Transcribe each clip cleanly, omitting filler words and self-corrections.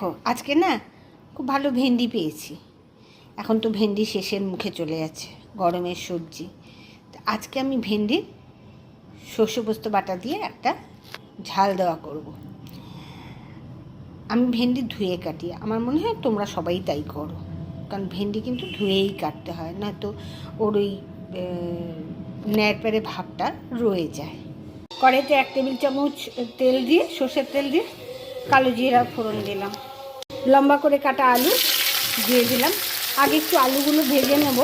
দেখো আজকে না খুব ভালো ভেন্ডি পেয়েছি। এখন তো ভেন্ডি শেষের মুখে চলে যাচ্ছে, গরমের সবজি। আজকে আমি ভেন্ডির সর্ষে পোস্ত বাটা দিয়ে একটা ঝাল দেওয়া করব। আমি ভেন্ডি ধুয়ে কাটি, আমার মনে হয় তোমরা সবাই তাই করো, কারণ ভেন্ডি কিন্তু ধুয়েই কাটতে হয়, না তো ওর ওই ন্যাড়পেড়ে ভাবটা রয়ে যায়। কড়াইতে 1 টেবিল চামচ তেল দিয়ে, সর্ষের তেল দিয়ে কালো জিরা ফোড়ন দিলাম, লম্বা করে কাটা আলু দিয়ে দিলাম। আগে একটু আলুগুলো ভেজে নেব,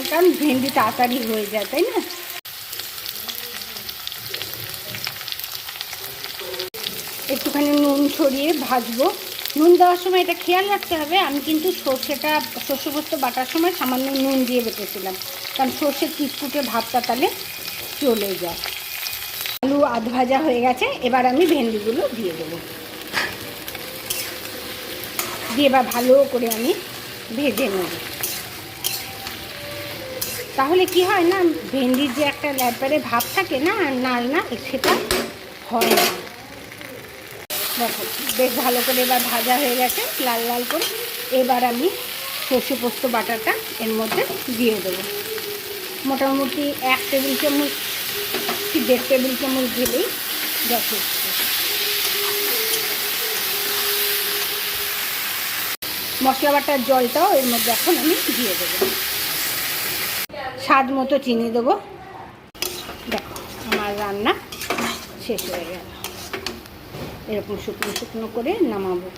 কারণ ভেন্ডি তাড়াতাড়ি হয়ে যায়, তাই না? একটুখানি নুন ছড়িয়ে ভাজবো। নুন দেওয়ার সময় এটা খেয়াল রাখতে হবে, আমি কিন্তু সর্ষে পোস্ত বাটার সময় সামান্য নুন দিয়ে বেটেছিলাম, কারণ সর্ষের কিচকুটে ভাবটা তাহলে চলে যায়। আলু আধ ভাজা হয়ে গেছে, এবার আমি ভেন্ডিগুলো দিয়ে দেবো, দিয়ে এবার ভালো করে আমি ভেজে নেব। তাহলে কি হয় না, ভেন্ডির যে একটা ল্যাপেরে ভাব থাকে না, নাল না, সেটা হয় না। দেখো বেশ ভালো করে এবার ভাজা হয়ে গেছে লাল লাল করে। এবার আমি সর্ষে পোস্ত বাটাটা এর মধ্যে দিয়ে দেবো। মোটামুটি 1 টেবিল চামচ কি 1.5 টেবিল চামচ দিলেই যথেষ্ট। মশলা বাটার জলটাও এর মধ্যে এখন আমি দিয়ে দেবো। স্বাদ মতো চিনি দেবো। দেখো আমার রান্না শেষ হয়ে গেল। এরকম শুকনো শুকনো করে নামাবো।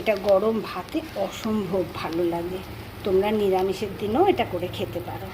এটা গরম ভাতে অসম্ভব ভালো লাগে। তোমরা নিরামিষের দিনেও এটা করে খেতে পারো।